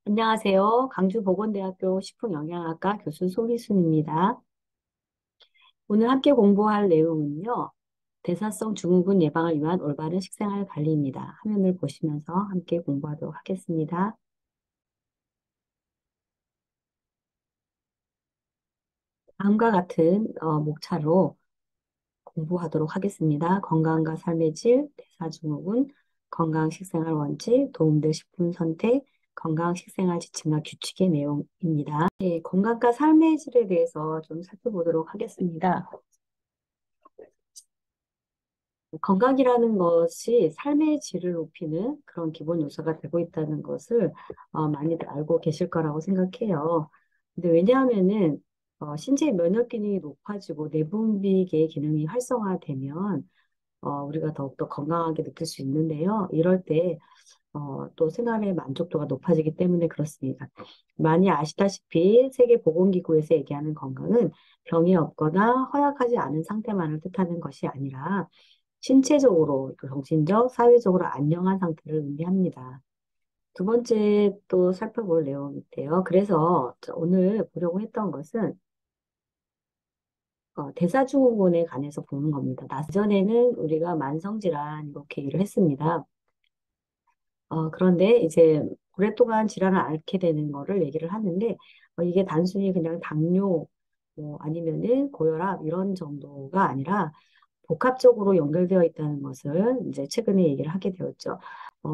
안녕하세요. 강주보건대학교 식품영양학과 교수 소리순입니다. 오늘 함께 공부할 내용은요. 대사성 증후군 예방을 위한 올바른 식생활 관리입니다. 화면을 보시면서 함께 공부하도록 하겠습니다. 다음과 같은 목차로 공부하도록 하겠습니다. 건강과 삶의 질, 대사증후군, 건강 식생활 원칙, 도움될 식품 선택, 건강 식생활 지침과 규칙의 내용입니다. 네, 건강과 삶의 질에 대해서 좀 살펴보도록 하겠습니다. 건강이라는 것이 삶의 질을 높이는 그런 기본 요소가 되고 있다는 것을 많이들 알고 계실 거라고 생각해요. 근데 왜냐하면은 신체 면역 기능이 높아지고 내분비계 기능이 활성화되면 우리가 더욱더 건강하게 느낄 수 있는데요. 이럴 때 또 생활의 만족도가 높아지기 때문에 그렇습니다. 많이 아시다시피 세계보건기구에서 얘기하는 건강은 병이 없거나 허약하지 않은 상태만을 뜻하는 것이 아니라 신체적으로, 또 정신적, 사회적으로 안녕한 상태를 의미합니다. 두 번째 또 살펴볼 내용인데요. 그래서 오늘 보려고 했던 것은 대사증후군에 관해서 보는 겁니다. 전에는 우리가 만성질환 이렇게 일을 했습니다. 그런데 이제 오랫동안 질환을 앓게 되는 거를 얘기를 하는데 이게 단순히 그냥 당뇨 뭐 아니면은 고혈압 이런 정도가 아니라 복합적으로 연결되어 있다는 것을 이제 최근에 얘기를 하게 되었죠.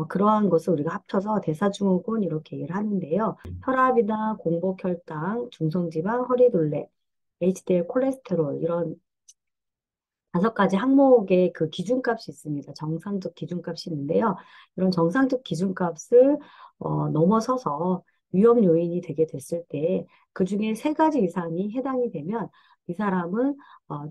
그러한 것을 우리가 합쳐서 대사증후군 이렇게 얘기를 하는데요. 혈압이나 공복혈당, 중성지방, 허리둘레, HDL 콜레스테롤 이런 다섯 가지 항목의 그 기준값이 있습니다. 정상적 기준값이 있는데요. 이런 정상적 기준값을 넘어서서 위험 요인이 되게 됐을 때 그중에 세 가지 이상이 해당이 되면 이 사람은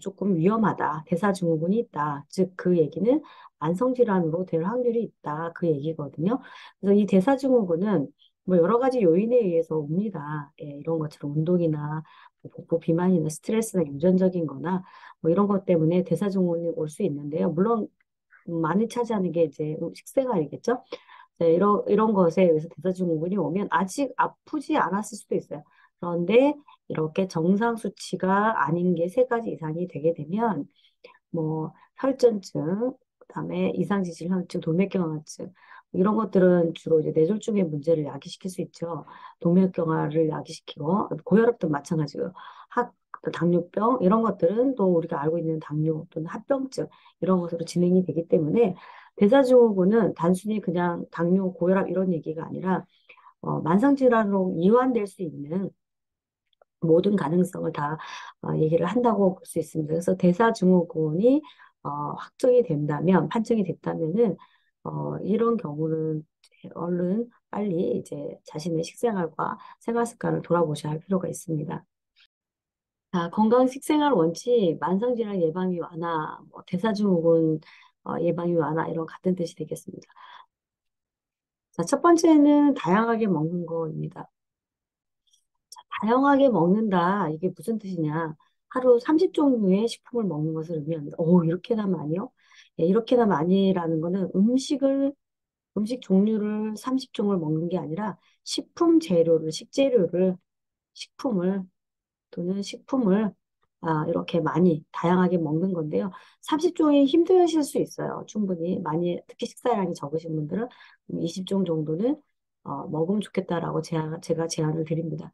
조금 위험하다. 대사증후군이 있다. 즉 그 얘기는 만성질환으로 될 확률이 있다. 그 얘기거든요. 그래서 이 대사증후군은 뭐 여러 가지 요인에 의해서 옵니다. 예, 이런 것처럼 운동이나 뭐 복부 비만이나 스트레스나 유전적인 거나 뭐 이런 것 때문에 대사증후군이 올 수 있는데요. 물론 많이 차지하는 게 이제 식생활이겠죠. 네, 이런 것에 의해서 대사증후군이 오면 아직 아프지 않았을 수도 있어요. 그런데 이렇게 정상 수치가 아닌 게 세 가지 이상이 되게 되면 뭐 혈전증, 그다음에 이상지질혈증, 동맥경화증 이런 것들은 주로 이제 뇌졸중의 문제를 야기시킬 수 있죠. 동맥경화를 야기시키고 고혈압도 마찬가지고요. 또 당뇨병 이런 것들은 또 우리가 알고 있는 당뇨 또는 합병증 이런 것으로 진행이 되기 때문에 대사증후군은 단순히 그냥 당뇨, 고혈압 이런 얘기가 아니라 만성질환으로 이완될 수 있는 모든 가능성을 다 얘기를 한다고 볼 수 있습니다. 그래서 대사증후군이 확정이 된다면, 판정이 됐다면은 이런 경우는 이제 얼른 빨리 이제 자신의 식생활과 생활 습관을 돌아보셔야 할 필요가 있습니다. 자, 건강 식생활 원칙, 만성질환 예방이 완화, 뭐 대사증후군 예방이 완화 이런 같은 뜻이 되겠습니다. 자, 첫 번째는 다양하게 먹는 거입니다. 다양하게 먹는다. 이게 무슨 뜻이냐? 하루 30종류의 식품을 먹는 것을 의미합니다. 오, 이렇게나 많이요? 예, 이렇게나 많이라는 거는 음식 종류를 30종을 먹는 게 아니라 식품 재료를, 식재료를, 식품을 또는 식품을 이렇게 많이 다양하게 먹는 건데요. 30종이 힘드실 수 있어요. 충분히 많이 특히 식사량이 적으신 분들은 20종 정도는 먹으면 좋겠다라고 제가 제안을 드립니다.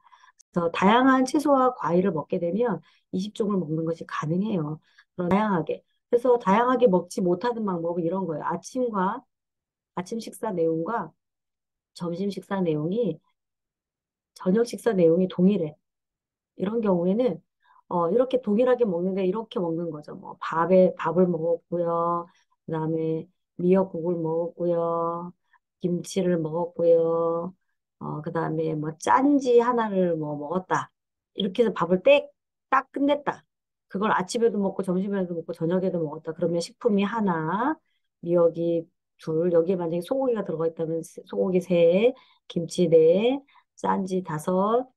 그래서 다양한 채소와 과일을 먹게 되면 20종을 먹는 것이 가능해요. 그런 다양하게. 그래서 다양하게 먹지 못하는 방법은 이런 거예요. 아침 식사 내용과 점심 식사 내용이 저녁 식사 내용이 동일해. 이런 경우에는 이렇게 동일하게 먹는데 이렇게 먹는 거죠. 뭐 밥을 먹었고요. 그다음에 미역국을 먹었고요. 김치를 먹었고요. 그다음에 뭐 짠지 하나를 뭐 먹었다. 이렇게 해서 밥을 딱 끝냈다. 그걸 아침에도 먹고 점심에도 먹고 저녁에도 먹었다. 그러면 식품이 하나, 미역이 둘, 여기에 만약에 소고기가 들어가 있다면 소고기 세, 김치 네, 짠지 다섯,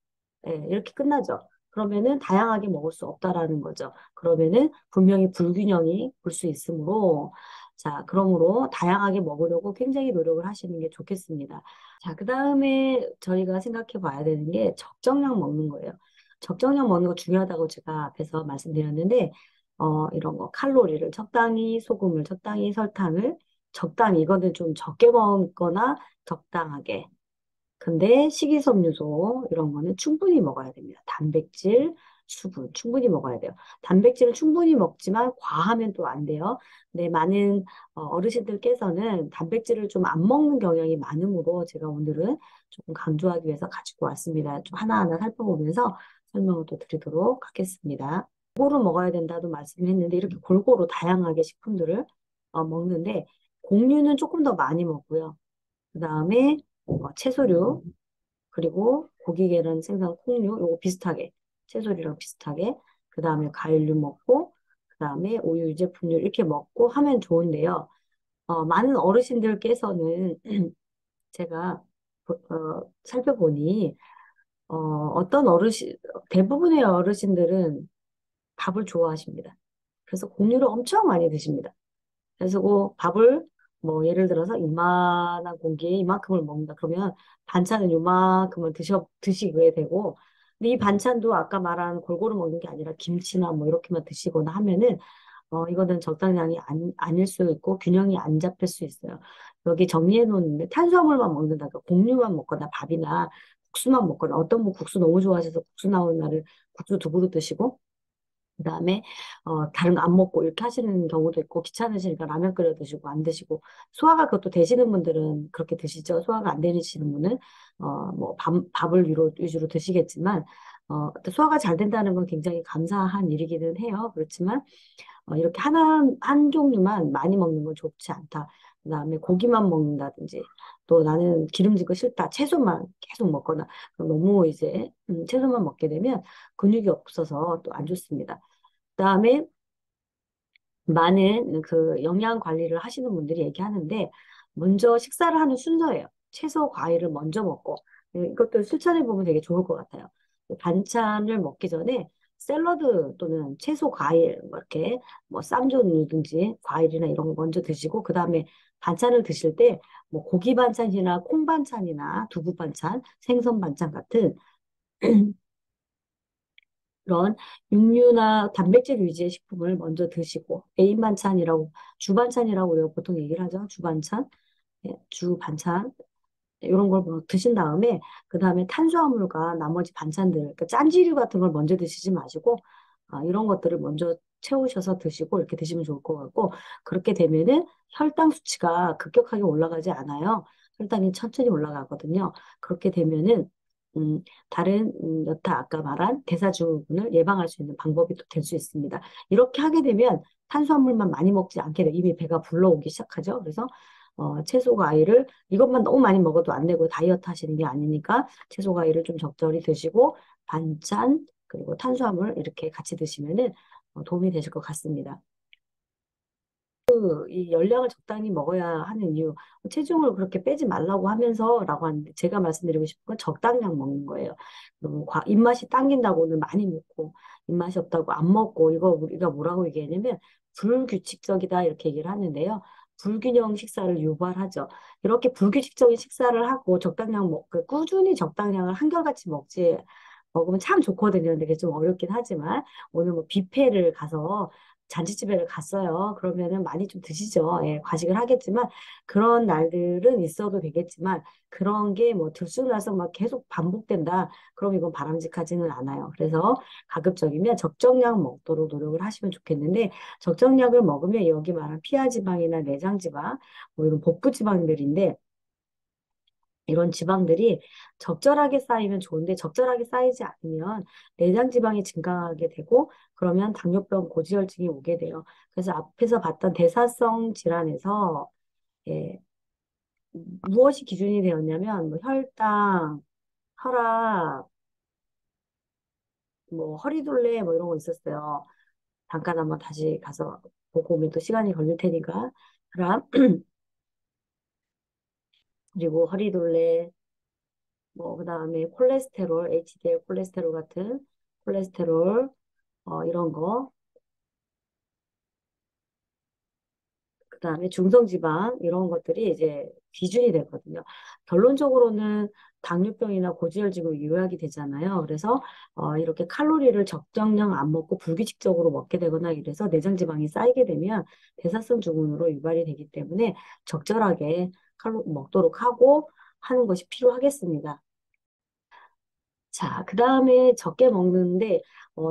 예, 이렇게 끝나죠. 그러면은 다양하게 먹을 수 없다라는 거죠. 그러면은 분명히 불균형이 볼 수 있으므로 자, 그러므로 다양하게 먹으려고 굉장히 노력을 하시는 게 좋겠습니다. 자, 그 다음에 저희가 생각해 봐야 되는 게 적정량 먹는 거예요. 적정량 먹는 거 중요하다고 제가 앞에서 말씀드렸는데, 이런 거 칼로리를 적당히, 소금을 적당히, 설탕을 적당히, 이거는 좀 적게 먹거나 적당하게. 근데 식이섬유소 이런 거는 충분히 먹어야 됩니다. 단백질, 수분 충분히 먹어야 돼요. 단백질은 충분히 먹지만 과하면 또 안 돼요. 근데 많은 어르신들께서는 단백질을 좀 안 먹는 경향이 많으므로 제가 오늘은 조금 강조하기 위해서 가지고 왔습니다. 좀 하나하나 살펴보면서 설명을 또 드리도록 하겠습니다. 골고루 먹어야 된다도 말씀했는데 이렇게 골고루 다양하게 식품들을 먹는데 곡류는 조금 더 많이 먹고요. 그 다음에 채소류, 그리고 고기, 계란, 생선, 콩류, 요거 비슷하게, 채소류랑 비슷하게, 그 다음에 과일류 먹고, 그 다음에 우유, 유제품류 이렇게 먹고 하면 좋은데요. 많은 어르신들께서는 제가 살펴보니, 어떤 대부분의 어르신들은 밥을 좋아하십니다. 그래서 곡류를 엄청 많이 드십니다. 그래서 그 밥을 뭐 예를 들어서 이만한 공기에 이만큼을 먹는다. 그러면 반찬은 요만큼을 드시게 되고 근데 이 반찬도 아까 말한 골고루 먹는 게 아니라 김치나 뭐 이렇게만 드시거나 하면은 이거는 적당량이 아닐 수 있고 균형이 안 잡힐 수 있어요. 여기 정리해 놓는데 탄수화물만 먹는다. 그러니까 곡류만 먹거나 밥이나 국수만 먹거나 어떤 분 국수 너무 좋아하셔서 국수 나오는 날은 국수 두 그릇 드시고 그다음에 다른 거 안 먹고 이렇게 하시는 경우도 있고 귀찮으시니까 라면 끓여 드시고 안 드시고 소화가 그것도 되시는 분들은 그렇게 드시죠. 소화가 안 되시는 분은 뭐 밥을 위주로 드시겠지만 또 소화가 잘 된다는 건 굉장히 감사한 일이기는 해요. 그렇지만 이렇게 한 종류만 많이 먹는 건 좋지 않다. 그다음에 고기만 먹는다든지 또 나는 기름진 거 싫다. 채소만 계속 먹거나 그럼 너무 이제 채소만 먹게 되면 근육이 없어서 또 안 좋습니다. 그다음에 많은 그 영양 관리를 하시는 분들이 얘기하는데 먼저 식사를 하는 순서예요. 채소, 과일을 먼저 먹고 이것도 실천해 보면 되게 좋을 것 같아요. 반찬을 먹기 전에 샐러드 또는 채소, 과일 뭐 이렇게 뭐 쌈종류든지 과일이나 이런 거 먼저 드시고 그 다음에 반찬을 드실 때 뭐 고기 반찬이나 콩 반찬이나 두부 반찬, 생선 반찬 같은 그런 육류나 단백질 위주의 식품을 먼저 드시고 메인 반찬이라고 주반찬이라고 우리가 보통 얘기를 하죠. 주반찬, 예, 주반찬 이런 걸 뭐 드신 다음에 그 다음에 탄수화물과 나머지 반찬들 그러니까 짠지류 같은 걸 먼저 드시지 마시고 이런 것들을 먼저 채우셔서 드시고 이렇게 드시면 좋을 것 같고 그렇게 되면은 혈당 수치가 급격하게 올라가지 않아요. 혈당이 천천히 올라가거든요. 그렇게 되면은 음, 다른 여타 아까 말한 대사증후군을 예방할 수 있는 방법이 또 될 수 있습니다. 이렇게 하게 되면 탄수화물만 많이 먹지 않게 돼요. 이미 배가 불러오기 시작하죠. 그래서 채소 과일을 이것만 너무 많이 먹어도 안 되고 다이어트 하시는 게 아니니까 채소 과일을 좀 적절히 드시고 반찬 그리고 탄수화물 이렇게 같이 드시면은 도움이 되실 것 같습니다. 이 열량을 적당히 먹어야 하는 이유, 체중을 그렇게 빼지 말라고 하면서라고 하는데 제가 말씀드리고 싶은 건 적당량 먹는 거예요. 입맛이 당긴다고는 많이 먹고 입맛이 없다고 안 먹고 이거 우리가 뭐라고 얘기하냐면 불규칙적이다 이렇게 얘기를 하는데요. 불균형 식사를 유발하죠. 이렇게 불규칙적인 식사를 하고 적당량 꾸준히 적당량을 한결같이 먹으면 참 좋거든요. 근데 그게 좀 어렵긴 하지만 오늘 뭐 뷔페를 가서 잔치집에 갔어요. 그러면은 많이 좀 드시죠. 예, 과식을 하겠지만 그런 날들은 있어도 되겠지만 그런 게 뭐 들쑥날쑥 막 계속 반복된다. 그럼 이건 바람직하지는 않아요. 그래서 가급적이면 적정량 먹도록 노력을 하시면 좋겠는데 적정량을 먹으면 여기 말한 피하지방이나 내장지방 뭐 이런 복부지방들인데 이런 지방들이 적절하게 쌓이면 좋은데 적절하게 쌓이지 않으면 내장 지방이 증가하게 되고 그러면 당뇨병, 고지혈증이 오게 돼요. 그래서 앞에서 봤던 대사성 질환에서 예, 무엇이 기준이 되었냐면 뭐 혈당, 혈압, 뭐 허리둘레 뭐 이런 거 있었어요. 잠깐 한번 다시 가서 보고 오면 또 시간이 걸릴 테니까 혈압 그리고 허리둘레 뭐 그다음에 콜레스테롤, HDL 콜레스테롤 같은 콜레스테롤 이런 거. 그다음에 중성지방 이런 것들이 이제 기준이 되거든요. 결론적으로는 당뇨병이나 고지혈증으로 요약이 되잖아요. 그래서 이렇게 칼로리를 적정량 안 먹고 불규칙적으로 먹게 되거나 이래서 내장지방이 쌓이게 되면 대사성 증후군으로 유발이 되기 때문에 적절하게 칼로 먹도록 하고 하는 것이 필요하겠습니다. 자, 그 다음에 적게 먹는데,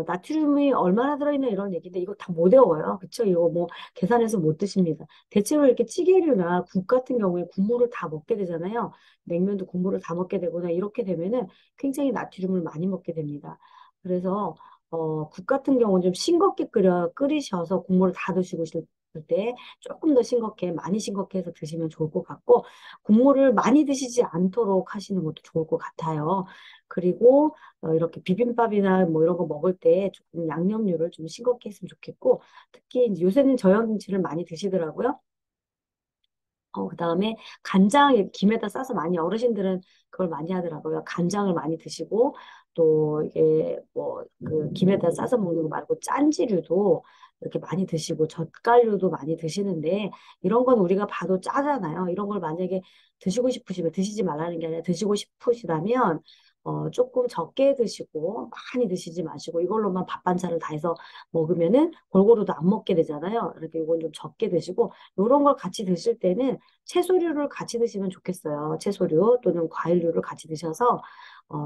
나트륨이 얼마나 들어있나 이런 얘기인데, 이거 다 못 외워요. 그쵸? 이거 뭐, 계산해서 못 드십니다. 대체로 이렇게 찌개류나 국 같은 경우에 국물을 다 먹게 되잖아요. 냉면도 국물을 다 먹게 되거나, 이렇게 되면은 굉장히 나트륨을 많이 먹게 됩니다. 그래서, 국 같은 경우는 좀 싱겁게 끓이셔서 국물을 다 드시고 싶을 때 조금 더 싱겁게, 많이 싱겁게 해서 드시면 좋을 것 같고, 국물을 많이 드시지 않도록 하시는 것도 좋을 것 같아요. 그리고 이렇게 비빔밥이나 뭐 이런 거 먹을 때 조금 양념류를 좀 싱겁게 했으면 좋겠고 특히 이제 요새는 저염김치를 많이 드시더라고요. 그다음에 간장 김에다 싸서 많이 어르신들은 그걸 많이 하더라고요. 간장을 많이 드시고 또 이게 뭐 그 김에다 싸서 먹는 거 말고 짠지류도 이렇게 많이 드시고 젓갈류도 많이 드시는데 이런 건 우리가 봐도 짜잖아요. 이런 걸 만약에 드시고 싶으시면 드시지 말라는 게 아니라 드시고 싶으시다면 조금 적게 드시고 많이 드시지 마시고 이걸로만 밥 반찬을 다 해서 먹으면은 골고루도 안 먹게 되잖아요. 이렇게 이건 좀 적게 드시고 이런 걸 같이 드실 때는 채소류를 같이 드시면 좋겠어요. 채소류 또는 과일류를 같이 드셔서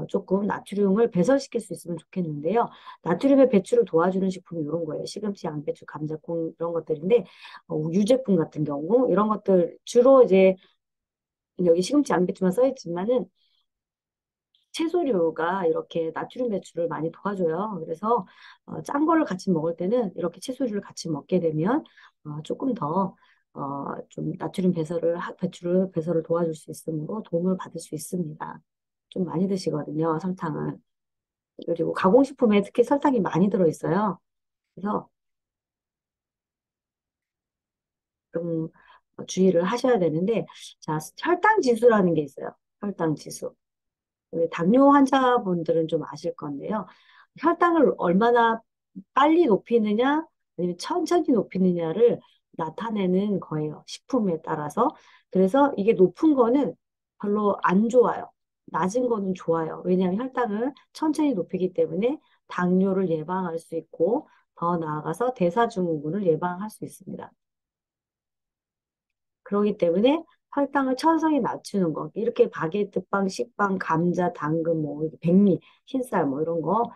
조금 나트륨을 배설시킬 수 있으면 좋겠는데요. 나트륨의 배출을 도와주는 식품이 이런 거예요. 시금치, 양배추, 감자, 콩 이런 것들인데 유제품 같은 경우 이런 것들 주로 이제 여기 시금치, 양배추만 써 있지만은 채소류가 이렇게 나트륨 배출을 많이 도와줘요. 그래서 짠 거를 같이 먹을 때는 이렇게 채소류를 같이 먹게 되면 조금 더 좀 나트륨 배출을 도와줄 수 있으므로 도움을 받을 수 있습니다. 좀 많이 드시거든요, 설탕을. 그리고 가공식품에 특히 설탕이 많이 들어있어요. 그래서 좀 주의를 하셔야 되는데, 자, 혈당 지수라는 게 있어요. 혈당 지수. 당뇨 환자분들은 좀 아실 건데요. 혈당을 얼마나 빨리 높이느냐, 아니면 천천히 높이느냐를 나타내는 거예요. 식품에 따라서. 그래서 이게 높은 거는 별로 안 좋아요. 낮은 거는 좋아요. 왜냐하면 혈당을 천천히 높이기 때문에 당뇨를 예방할 수 있고, 더 나아가서 대사증후군을 예방할 수 있습니다. 그렇기 때문에 혈당을 천천히 낮추는 거. 이렇게 바게트빵, 식빵, 감자, 당근, 뭐, 이렇게 백미, 흰쌀, 뭐, 이런 거,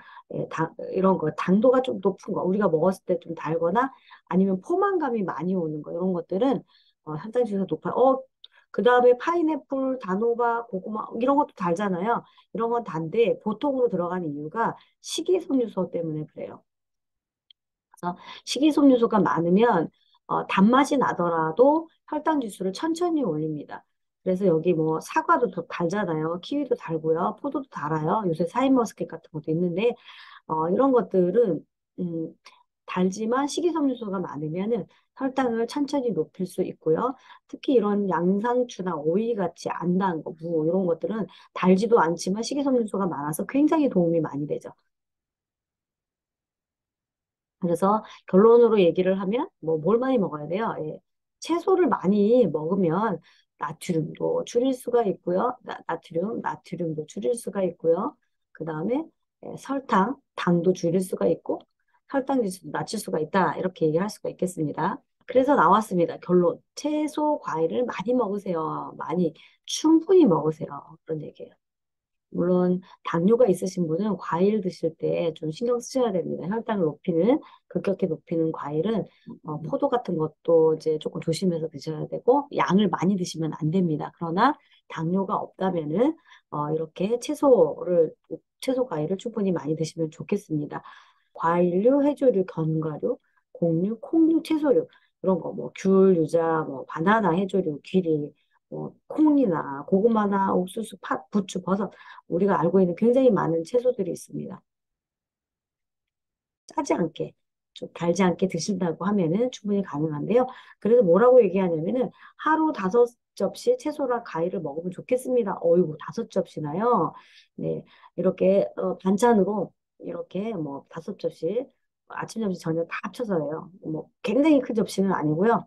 이런 거, 당도가 좀 높은 거, 우리가 먹었을 때 좀 달거나 아니면 포만감이 많이 오는 거, 이런 것들은 혈당 지수가 높아요. 그 다음에 파인애플, 단호박, 고구마, 이런 것도 달잖아요. 이런 건 단데 보통으로 들어가는 이유가 식이섬유소 때문에 그래요. 그래서 식이섬유소가 많으면 단맛이 나더라도 혈당 지수를 천천히 올립니다. 그래서 여기 뭐 사과도 더 달잖아요. 키위도 달고요. 포도도 달아요. 요새 샤인머스켓 같은 것도 있는데 이런 것들은 음, 달지만 식이섬유소가 많으면은 혈당을 천천히 높일 수 있고요. 특히 이런 양상추나 오이 같이 안 단 거, 무 이런 것들은 달지도 않지만 식이섬유소가 많아서 굉장히 도움이 많이 되죠. 그래서 결론으로 얘기를 하면 뭐 뭘 많이 먹어야 돼요? 예. 채소를 많이 먹으면 나트륨도 줄일 수가 있고요. 나트륨도 줄일 수가 있고요. 그 다음에 설탕, 당도 줄일 수가 있고 혈당 지수도 낮출 수가 있다. 이렇게 얘기할 수가 있겠습니다. 그래서 나왔습니다. 결론. 채소, 과일을 많이 먹으세요. 많이, 충분히 먹으세요. 그런 얘기예요. 물론 당뇨가 있으신 분은 과일 드실 때 좀 신경 쓰셔야 됩니다. 혈당을 급격히 높이는 과일은 포도 같은 것도 이제 조금 조심해서 드셔야 되고 양을 많이 드시면 안 됩니다. 그러나 당뇨가 없다면은 이렇게 채소 과일을 충분히 많이 드시면 좋겠습니다. 과일류, 해조류, 견과류, 곡류, 콩류, 채소류 이런 거 뭐 귤, 유자, 뭐 바나나, 해조류, 귀리 뭐 콩이나 고구마나 옥수수, 팥, 부추, 버섯 우리가 알고 있는 굉장히 많은 채소들이 있습니다. 짜지 않게, 좀 달지 않게 드신다고 하면은 충분히 가능한데요. 그래서 뭐라고 얘기하냐면은 하루 5접시 채소랑 과일을 먹으면 좋겠습니다. 어이구, 5접시나요? 네, 이렇게 반찬으로 이렇게 뭐 5접시 아침, 점심, 저녁 다 합쳐서예요. 뭐 굉장히 큰 접시는 아니고요.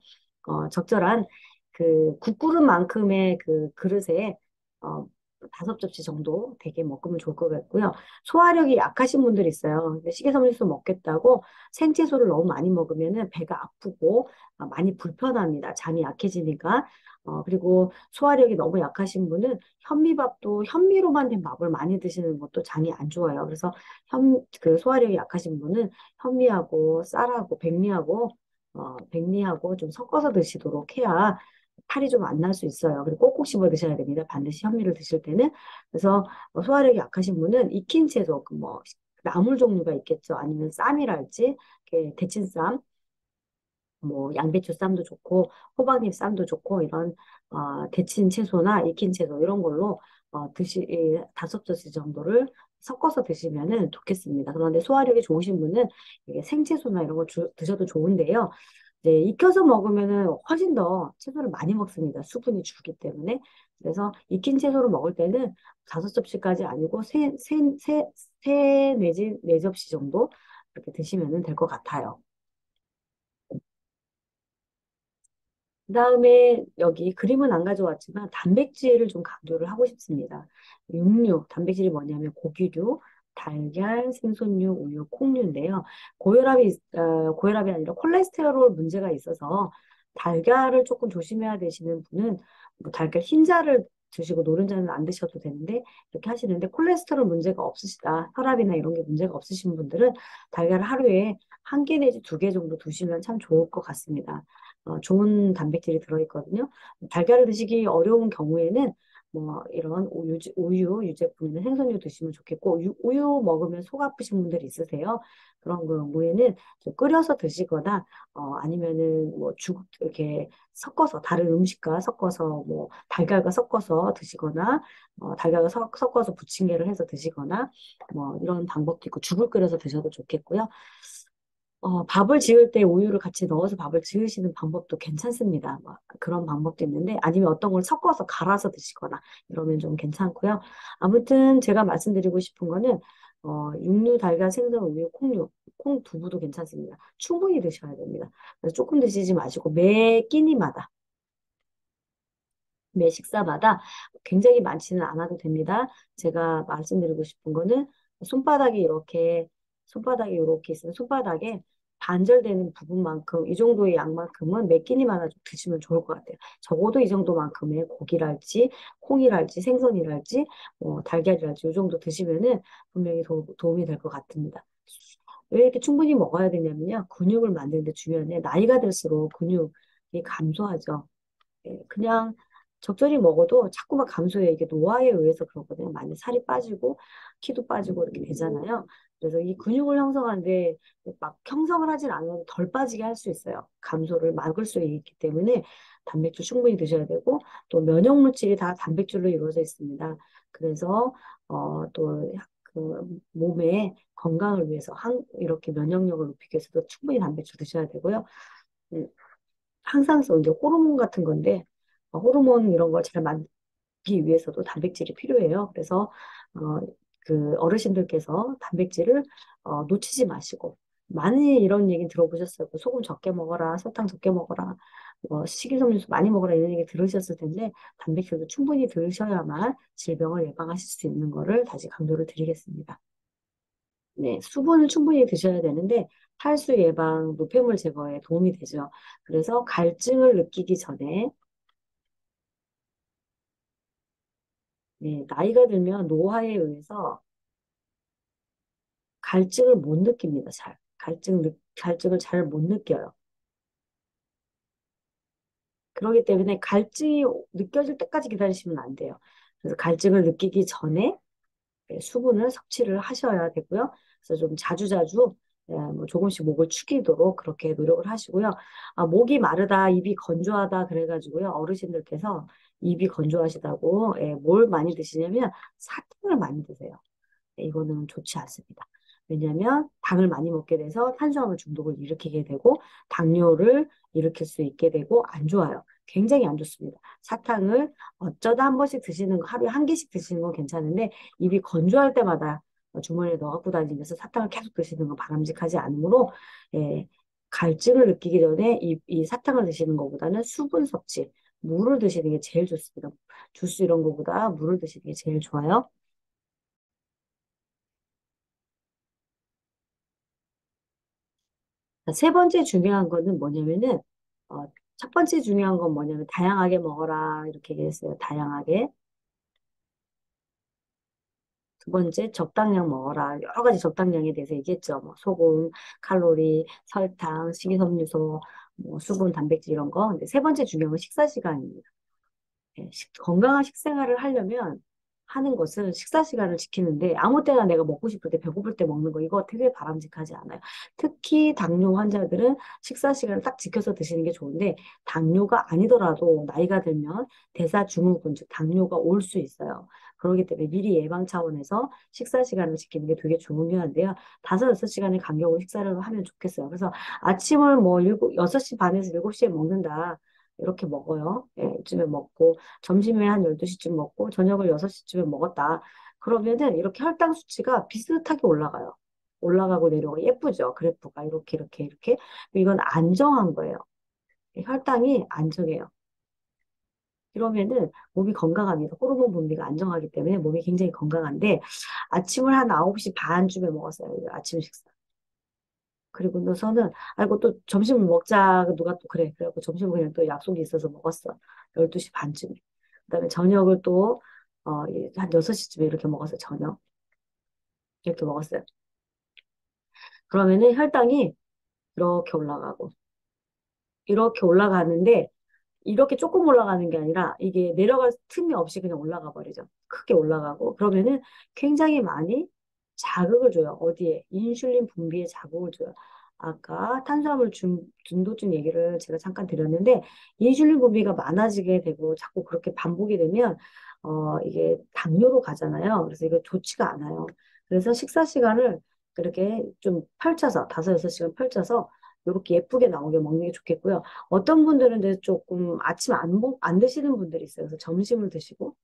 적절한 그 국그릇만큼의 그 그릇에 어, 5접시 정도 되게 먹으면 좋을 것 같고요. 소화력이 약하신 분들이 있어요. 근데 식이섬유소 먹겠다고 생채소를 너무 많이 먹으면은 배가 아프고 많이 불편합니다. 잠이 약해지니까. 그리고 소화력이 너무 약하신 분은 현미밥도 현미로만 된 밥을 많이 드시는 것도 장이 안 좋아요. 그래서 그 소화력이 약하신 분은 현미하고 쌀하고 백미하고 좀 섞어서 드시도록 해야 탈이 좀 안 날 수 있어요. 그리고 꼭꼭 씹어 드셔야 됩니다. 반드시 현미를 드실 때는. 그래서 소화력이 약하신 분은 익힌 채소, 그뭐 나물 종류가 있겠죠. 아니면 쌈이랄지, 이렇게 데친 쌈, 뭐 양배추 쌈도 좋고 호박잎 쌈도 좋고 이런 데친 채소나 익힌 채소 이런 걸로 이 5접시 정도를 섞어서 드시면은 좋겠습니다. 그런데 소화력이 좋으신 분은 이게 생채소나 이런 거 드셔도 좋은데요. 이제 익혀서 먹으면은 훨씬 더 채소를 많이 먹습니다. 수분이 줄기 때문에. 그래서 익힌 채소를 먹을 때는 5접시까지 아니고 세 내지 네 접시 정도 이렇게 드시면 될 것 같아요. 그다음에 여기 그림은 안 가져왔지만 단백질을 좀 강조를 하고 싶습니다. 육류, 단백질이 뭐냐면 고기류, 달걀, 생선류, 우유, 콩류인데요. 고혈압이 아니라 콜레스테롤 문제가 있어서 달걀을 조금 조심해야 되시는 분은 뭐 달걀 흰자를 드시고 노른자는 안 드셔도 되는데 이렇게 하시는데 콜레스테롤 문제가 없으시다. 혈압이나 이런 게 문제가 없으신 분들은 달걀을 하루에 한 개 내지 2개 정도 드시면 참 좋을 것 같습니다. 좋은 단백질이 들어있거든요. 달걀을 드시기 어려운 경우에는 뭐 이런 우유 유제품이나 생선류 드시면 좋겠고 우유 먹으면 속 아프신 분들이 있으세요. 그런 경우에는 좀 끓여서 드시거나 아니면은 뭐 죽 이렇게 섞어서 다른 음식과 섞어서 뭐 달걀과 섞어서 드시거나 달걀과 섞어서 부침개를 해서 드시거나 뭐 이런 방법도 있고 죽을 끓여서 드셔도 좋겠고요. 밥을 지을 때 우유를 같이 넣어서 밥을 지으시는 방법도 괜찮습니다. 뭐 그런 방법도 있는데, 아니면 어떤 걸 섞어서 갈아서 드시거나 이러면 좀 괜찮고요. 아무튼 제가 말씀드리고 싶은 거는, 육류, 달걀, 생선, 우유, 콩 두부도 괜찮습니다. 충분히 드셔야 됩니다. 그래서 조금 드시지 마시고 매 식사마다 굉장히 많지는 않아도 됩니다. 제가 말씀드리고 싶은 거는 손바닥이 이렇게 손바닥이 이렇게 있으면 손바닥에 반절되는 부분만큼 이 정도의 양만큼은 몇 끼니마다 좀 드시면 좋을 것 같아요. 적어도 이 정도만큼의 고기랄지 콩이랄지 생선이랄지 달걀이랄지 이 정도 드시면은 분명히 도움이 될 것 같습니다. 왜 이렇게 충분히 먹어야 되냐면요. 근육을 만드는 데 중요한데 나이가 들수록 근육이 감소하죠. 예, 그냥 적절히 먹어도 자꾸만 감소해요. 이게 노화에 의해서 그러거든요. 많이 살이 빠지고 키도 빠지고 이렇게 되잖아요. 그래서 이 근육을 형성하는데 막 형성을 하진 않아도 덜 빠지게 할 수 있어요. 감소를 막을 수 있기 때문에 단백질 충분히 드셔야 되고 또 면역 물질이 다 단백질로 이루어져 있습니다. 그래서 또 그 몸의 건강을 위해서 이렇게 면역력을 높이기 위해서도 충분히 단백질 드셔야 되고요. 음, 항산소, 이제 호르몬 같은 건데, 호르몬 이런 걸 잘 만들기 위해서도 단백질이 필요해요. 그래서, 어, 그 어르신들께서 단백질을 놓치지 마시고, 많이 이런 얘기 들어보셨어요. 그 소금 적게 먹어라, 설탕 적게 먹어라, 식이섬유소 많이 먹어라 이런 얘기 들으셨을 텐데, 단백질도 충분히 들으셔야만 질병을 예방하실 수 있는 거를 다시 강조를 드리겠습니다. 네, 수분을 충분히 드셔야 되는데 탈수 예방, 노폐물 제거에 도움이 되죠. 그래서 갈증을 느끼기 전에 나이가 들면 노화에 의해서 갈증을 못 느낍니다. 잘. 갈증을 잘 못 느껴요. 그렇기 때문에 갈증이 느껴질 때까지 기다리시면 안 돼요. 그래서 갈증을 느끼기 전에 수분을 섭취를 하셔야 되고요. 그래서 좀 자주자주 뭐 조금씩 목을 축이도록 그렇게 노력을 하시고요. 목이 마르다, 입이 건조하다 그래가지고요. 어르신들께서 입이 건조하시다고 뭘 많이 드시냐면 사탕을 많이 드세요. 이거는 좋지 않습니다. 왜냐하면 당을 많이 먹게 돼서 탄수화물 중독을 일으키게 되고 당뇨를 일으킬 수 있게 되고 안 좋아요. 굉장히 안 좋습니다. 사탕을 어쩌다 한 번씩 드시는 거, 하루에 한 개씩 드시는 건 괜찮은데 입이 건조할 때마다 주머니에 넣어 갖고 다니면서 사탕을 계속 드시는 건 바람직하지 않으므로 예, 갈증을 느끼기 전에 이 사탕을 드시는 것보다는 수분 섭취, 물을 드시는 게 제일 좋습니다. 주스 이런 거보다 물을 드시는 게 제일 좋아요. 자, 세 번째 중요한 거는 뭐냐면은, 어, 첫 번째 중요한 건 뭐냐면, 다양하게 먹어라. 이렇게 얘기했어요. 다양하게. 두 번째, 적당량 먹어라. 여러 가지 적당량에 대해서 얘기했죠. 뭐, 소금, 칼로리, 설탕, 식이섬유소, 뭐, 수분, 단백질 이런 거. 근데 세 번째 중요한 건 식사 시간입니다. 예, 건강한 식생활을 하려면 하는 것은 식사 시간을 지키는데 아무 때나 내가 먹고 싶을 때 배고플 때 먹는 거 이거 되게 바람직하지 않아요. 특히 당뇨 환자들은 식사 시간을 딱 지켜서 드시는 게 좋은데 당뇨가 아니더라도 나이가 들면 대사증후군 즉 당뇨가 올 수 있어요. 그렇기 때문에 미리 예방 차원에서 식사 시간을 지키는 게 되게 중요한데요. 5-6시간의 간격으로 식사를 하면 좋겠어요. 그래서 아침을 뭐 6시 반에서 7시에 먹는다. 이렇게 먹어요. 예, 이쯤에 먹고 점심에 한 12시쯤 먹고 저녁을 6시쯤에 먹었다. 그러면은 이렇게 혈당 수치가 비슷하게 올라가요. 올라가고 내려가고 예쁘죠. 그래프가 이렇게. 이건 안정한 거예요. 혈당이 안정해요. 이러면은 몸이 건강합니다. 호르몬 분비가 안정하기 때문에 몸이 굉장히 건강한데 아침을 한 9시 반쯤에 먹었어요. 아침 식사. 그리고 나서는 아이고 또 점심을 먹자 누가 또 그래 그래갖고 점심을 그냥 또 약속이 있어서 먹었어 12시 반쯤에 그다음에 저녁을 또 한 6시쯤에 이렇게 먹었어요 저녁 이렇게 먹었어요 그러면은 혈당이 이렇게 올라가고 이렇게 올라가는데 이렇게 조금 올라가는 게 아니라 이게 내려갈 틈이 없이 그냥 올라가 버리죠. 크게 올라가고 그러면은 굉장히 많이 자극을 줘요. 어디에? 인슐린 분비에 자극을 줘요. 아까 탄수화물 중독증 얘기를 제가 잠깐 드렸는데 인슐린 분비가 많아지게 되고 자꾸 그렇게 반복이 되면 이게 당뇨로 가잖아요. 그래서 이거 좋지가 않아요. 그래서 식사 시간을 그렇게 좀 펼쳐서 5-6시간 펼쳐서 이렇게 예쁘게 나오게 먹는 게 좋겠고요. 어떤 분들은 이제 조금 아침 안 드시는 분들이 있어요. 그래서 점심을 드시고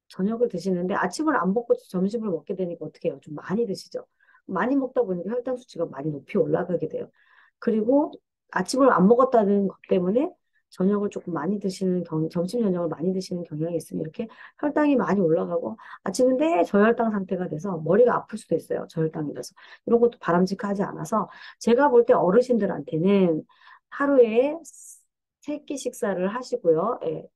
저녁을 드시는데 아침을 안 먹고 점심을 먹게 되니까 어떻게 해요? 좀 많이 드시죠? 많이 먹다 보니까 혈당 수치가 많이 높이 올라가게 돼요. 그리고 아침을 안 먹었다는 것 때문에 저녁을 조금 많이 드시는 점심 저녁을 많이 드시는 경향이 있으면 이렇게 혈당이 많이 올라가고 아침은 내 저혈당 상태가 돼서 머리가 아플 수도 있어요. 저혈당이라서. 이런 것도 바람직하지 않아서 제가 볼 때 어르신들한테는 하루에 세 끼 식사를 하시고요. 예,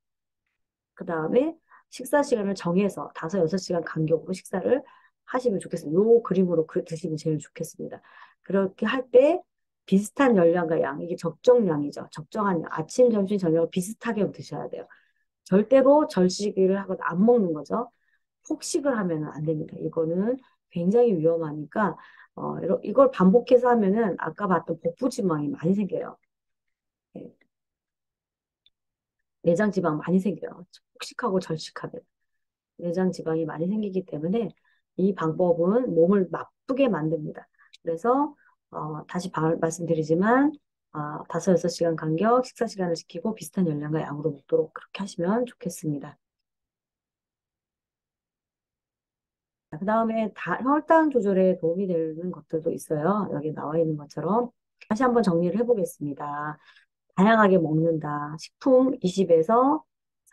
그 다음에 식사 시간을 정해서 5-6시간 간격으로 식사를 하시면 좋겠습니다. 요 그림으로 드시면 제일 좋겠습니다. 그렇게 할 때 비슷한 열량과 양, 이게 적정량이죠. 적정한 양. 아침, 점심, 저녁을 비슷하게 드셔야 돼요. 절대로 절식을 하거나 안 먹는 거죠. 폭식을 하면 안 됩니다. 이거는 굉장히 위험하니까 이걸 반복해서 하면은 아까 봤던 복부지방이 많이 생겨요. 예, 내장 지방 많이 생겨요. 폭식하고 절식하면. 내장 지방이 많이 생기기 때문에 이 방법은 몸을 나쁘게 만듭니다. 그래서 다시 말씀드리지만 5-6시간 간격 식사 시간을 지키고 비슷한 열량과 양으로 먹도록 그렇게 하시면 좋겠습니다. 그 다음에 혈당 조절에 도움이 되는 것들도 있어요. 여기 나와 있는 것처럼 다시 한번 정리를 해보겠습니다. 다양하게 먹는다. 식품 20에서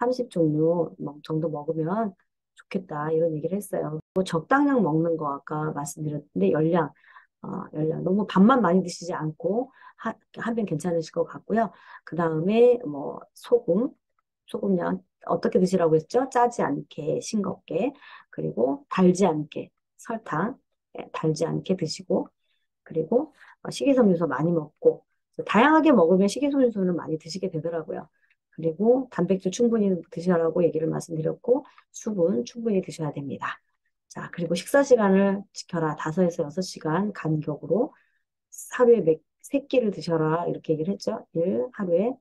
30종류 정도 먹으면 좋겠다. 이런 얘기를 했어요. 뭐 적당량 먹는 거 아까 말씀드렸는데 열량 너무 밥만 많이 드시지 않고 하면 괜찮으실 것 같고요. 그 다음에 뭐 소금량 어떻게 드시라고 했죠? 짜지 않게 싱겁게 그리고 달지 않게 설탕 달지 않게 드시고 그리고 식이섬유소 많이 먹고 다양하게 먹으면 식이섬유소는 많이 드시게 되더라고요. 그리고 단백질 충분히 드시라고 얘기를 말씀드렸고 수분 충분히 드셔야 됩니다. 자, 그리고 식사 시간을 지켜라. 5-6시간 간격으로 하루에 3끼를 드셔라. 이렇게 얘기를 했죠. 하루에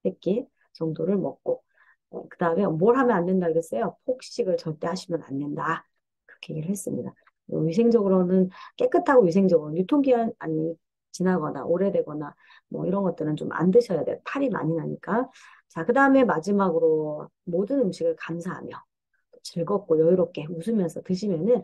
3끼 정도를 먹고 그 다음에 뭘 하면 안 된다 그랬어요? 폭식을 절대 하시면 안 된다. 그렇게 얘기를 했습니다. 위생적으로는 깨끗하고 위생적으로 유통기한 아니 지나거나 오래되거나 뭐 이런 것들은 좀 안 드셔야 돼요. 탈이 많이 나니까. 자, 그 다음에 마지막으로 모든 음식을 감사하며 즐겁고 여유롭게 웃으면서 드시면은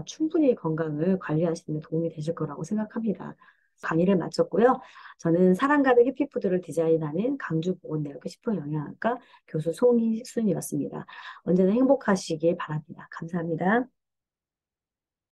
충분히 건강을 관리하시는 데 도움이 되실 거라고 생각합니다. 강의를 마쳤고요. 저는 사랑 가득 해피푸드를 디자인하는 강주보건대학교 식품영양학과 교수 송희순이었습니다. 언제나 행복하시길 바랍니다. 감사합니다.